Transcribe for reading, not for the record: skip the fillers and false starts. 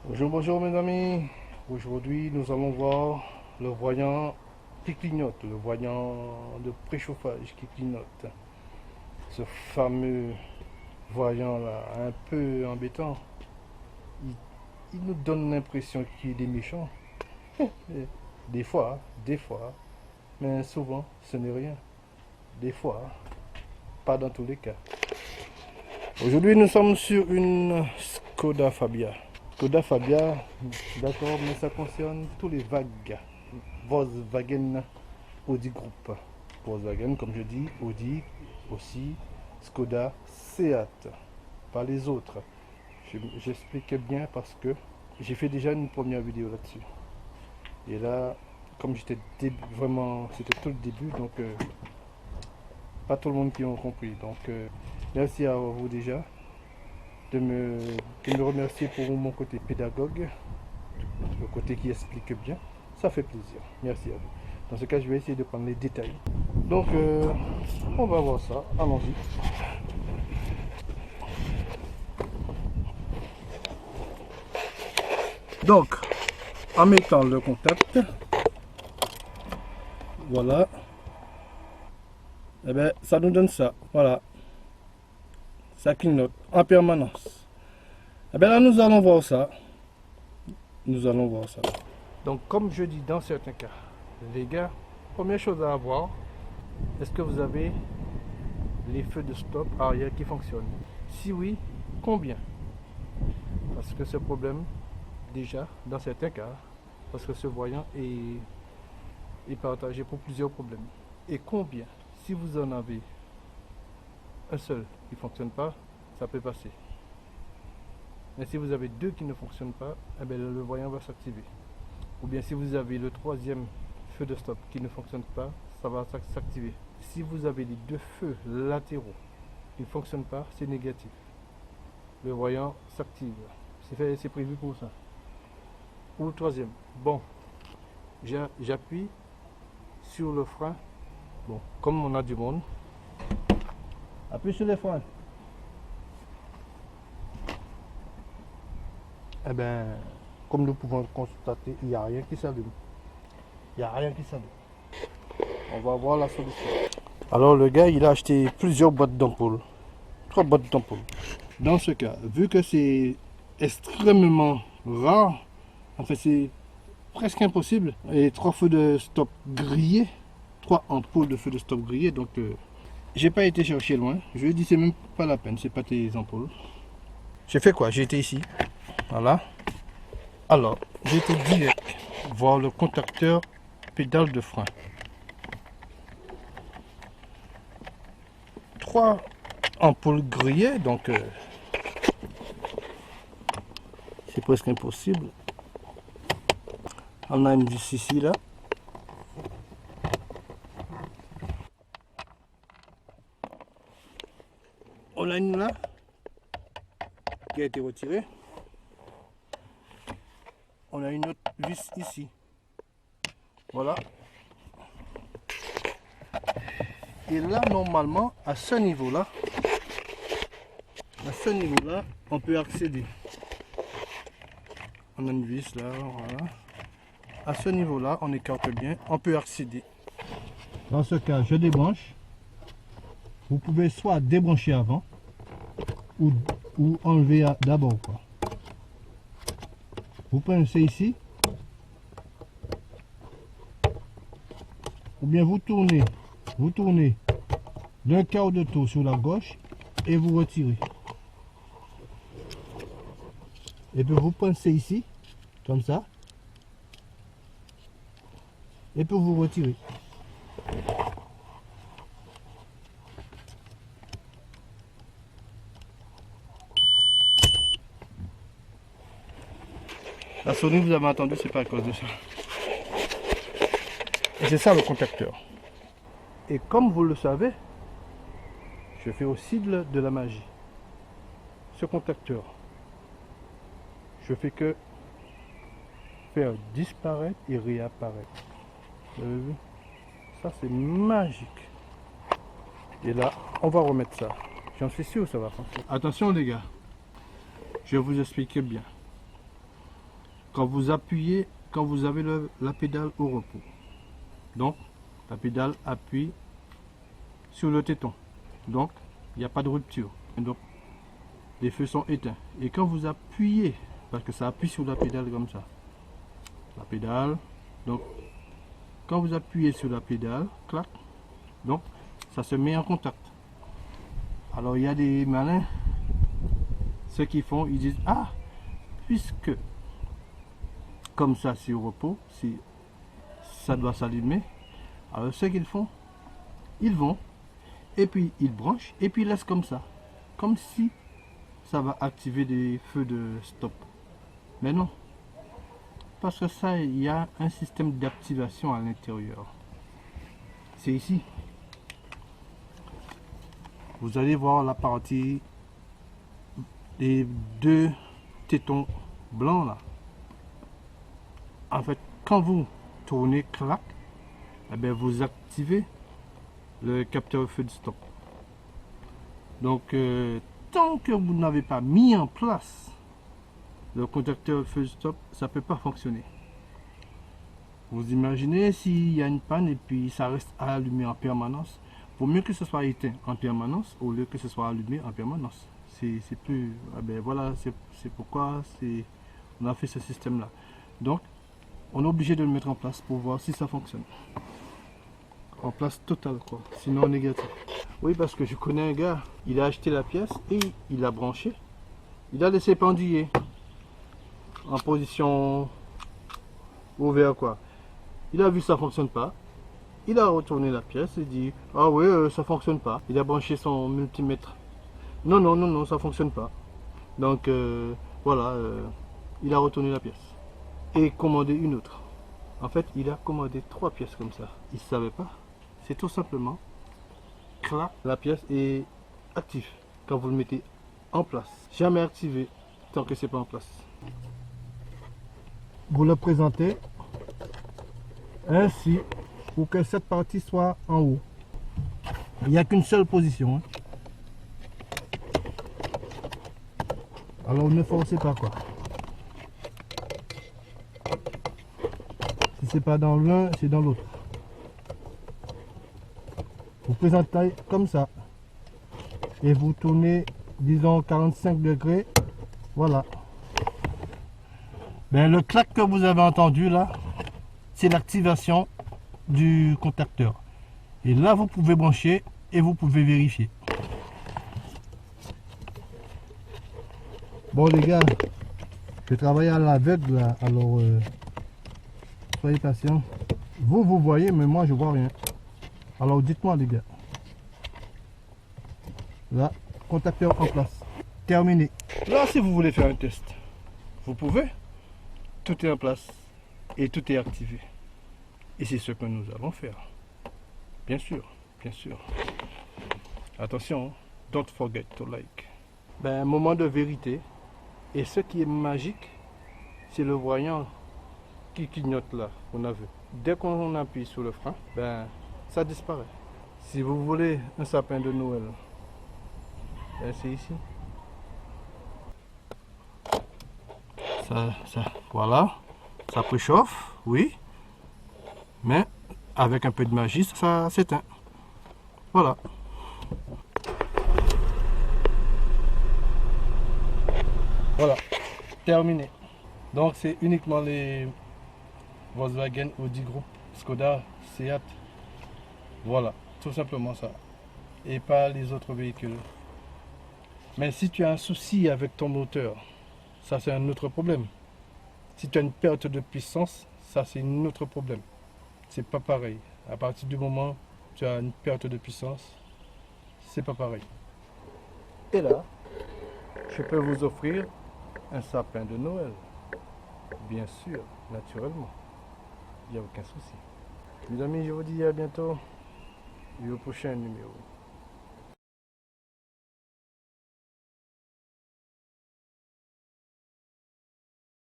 Bonjour, bonjour mes amis. Aujourd'hui, nous allons voir le voyant qui clignote, le voyant de préchauffage qui clignote. Ce fameux voyant là, un peu embêtant. Il, il nous donne l'impression qu'il est méchant. Des fois, mais souvent, ce n'est rien. Des fois, pas dans tous les cas. Aujourd'hui, nous sommes sur une Skoda Fabia. Skoda Fabia, d'accord, mais ça concerne tous les vagues. Volkswagen, Audi Group. Volkswagen, comme je dis, Audi aussi, Skoda, Seat. Pas les autres. J'expliquais bien parce que j'ai fait déjà une première vidéo là-dessus. Et là, comme j'étais vraiment, c'était tout le début, donc pas tout le monde qui a compris. Donc merci à vous déjà de me remercier pour mon côté pédagogue, le côté qui explique bien. Ça fait plaisir. Merci à vous. Dans ce cas, je vais essayer de prendre les détails. Donc, on va voir ça. Allons-y. Donc, en mettant le contact, voilà, et bien, ça nous donne ça. Voilà. Ça clignote en permanence. Et bien là, nous allons voir ça. Nous allons voir ça. Donc, comme je dis dans certains cas, les gars, première chose à avoir, est-ce que vous avez les feux de stop arrière qui fonctionnent? Si oui, combien? Parce que ce problème, déjà, dans certains cas, parce que ce voyant est partagé pour plusieurs problèmes. Et combien? Si vous en avez un seul qui ne fonctionne pas, ça peut passer. Mais si vous avez deux qui ne fonctionnent pas, eh bien, le voyant va s'activer. Ou bien si vous avez le troisième feu de stop qui ne fonctionne pas, ça va s'activer. Si vous avez les deux feux latéraux qui ne fonctionnent pas, c'est négatif. Le voyant s'active. C'est prévu pour ça. Ou le troisième. Bon, j'appuie sur le frein. Bon, comme on a du monde, appuie sur les freins. Eh bien, comme nous pouvons constater, il n'y a rien qui s'allume. Il n'y a rien qui s'allume. On va voir la solution. Alors le gars, il a acheté plusieurs boîtes d'ampoules. 3 boîtes d'ampoules. Dans ce cas, vu que c'est extrêmement rare, en fait c'est presque impossible, et 3 feux de stop grillés, 3 ampoules de feux de stop grillés, donc j'ai pas été chercher loin. Je lui ai dit c'est même pas la peine, c'est pas tes ampoules. J'ai fait quoi? J'ai été ici. Voilà. Alors, j'ai été direct voir le contacteur pédale de frein. 3 ampoules grillées, donc c'est presque impossible. On a une vis ici, là. On a une là qui a été retirée. On a une autre vis ici. Voilà. Et là, normalement, à ce niveau-là, on peut accéder. On a une vis là, voilà. À ce niveau-là, on écarte bien, on peut accéder. Dans ce cas, je débranche. Vous pouvez soit débrancher avant ou enlever d'abord. Vous pincez ici. Ou bien vous tournez d'un quart de tour sur la gauche et vous retirez. Et puis vous pincez ici, comme ça. Et puis vous retirez. La sonnerie, vous avez entendu, c'est pas à cause de ça. Et c'est ça le contacteur. Et comme vous le savez, je fais aussi de la magie. Ce contacteur, je fais que faire disparaître et réapparaître. Vous avez vu? Ça c'est magique. Et là, on va remettre ça. J'en suis sûr que ça va fonctionner. Attention les gars, je vais vous expliquer bien. quand vous appuyez, quand vous avez la pédale au repos. Donc, la pédale appuie sur le téton. Donc, il n'y a pas de rupture. Donc, les feux sont éteints. Et quand vous appuyez, parce que ça appuie sur la pédale comme ça, la pédale, donc, quand vous appuyez sur la pédale, clac, donc, ça se met en contact. Alors, il y a des malins, ceux qui font, ils disent, ah, puisque, comme ça, c'est au repos, si ça doit s'allumer, alors ce qu'ils font, ils vont, et puis ils branchent, et puis ils laissent comme ça, comme si ça va activer des feux de stop. Mais non, parce que ça, il y a un système d'activation à l'intérieur. C'est ici. Vous allez voir la partie des deux tétons blancs là. En fait, quand vous tournez clac, eh bien, vous activez le capteur feu de stop. Donc, tant que vous n'avez pas mis en place le contacteur feu de stop, ça ne peut pas fonctionner. Vous imaginez s'il y a une panne et puis ça reste allumé en permanence. Vaut mieux que ce soit éteint en permanence au lieu que ce soit allumé en permanence. C'est plus... Ah ben voilà, c'est pourquoi on a fait ce système-là. Donc, on est obligé de le mettre en place pour voir si ça fonctionne. En place totale, quoi. Sinon négatif. Oui, parce que je connais un gars, il a acheté la pièce et il a branché. Il a laissé pendiller en position ouverte, quoi. Il a vu que ça fonctionne pas. Il a retourné la pièce et dit, ah oui, ça fonctionne pas. Il a branché son multimètre. Non, non, non, non, ça fonctionne pas. Donc, voilà, il a retourné la pièce. Et commandé une autre. En fait, il a commandé 3 pièces comme ça. Il ne savait pas. C'est tout simplement, clac, la pièce est active quand vous le mettez en place. Jamais activé tant que c'est pas en place. Vous le présentez ainsi pour que cette partie soit en haut. Il n'y a qu'une seule position. Hein. Alors ne forcez pas quoi. Si c'est pas dans l'un, c'est dans l'autre. Vous présentez comme ça. Et vous tournez, disons 45 degrés. Voilà. Ben, le clac que vous avez entendu là, c'est l'activation du contacteur. Et là, vous pouvez brancher et vous pouvez vérifier. Bon les gars, je travaille à l'aveugle là, alors soyez patients. Vous voyez, mais moi je vois rien. Alors dites-moi les gars. Là, contacteur en place. Terminé. Là, si vous voulez faire un test, vous pouvez. Tout est en place et tout est activé. Et c'est ce que nous allons faire. Bien sûr, bien sûr. Attention, don't forget to like. Ben, un moment de vérité. Et ce qui est magique, c'est le voyant qui clignote là, qu'on a vu. Dès qu'on appuie sur le frein, ben, ça disparaît. Si vous voulez un sapin de Noël, ben, c'est ici. Voilà, ça préchauffe, oui, mais avec un peu de magie, ça s'éteint. Voilà. Voilà, terminé. Donc c'est uniquement les Volkswagen, Audi Group, Skoda, Seat. Voilà, tout simplement ça. Et pas les autres véhicules. Mais si tu as un souci avec ton moteur, ça c'est un autre problème. Si tu as une perte de puissance, ça c'est un autre problème. C'est pas pareil. À partir du moment où tu as une perte de puissance, c'est pas pareil. Et là, je peux vous offrir un sapin de Noël. Bien sûr, naturellement. Il n'y a aucun souci. Mes amis, je vous dis à bientôt et au prochain numéro.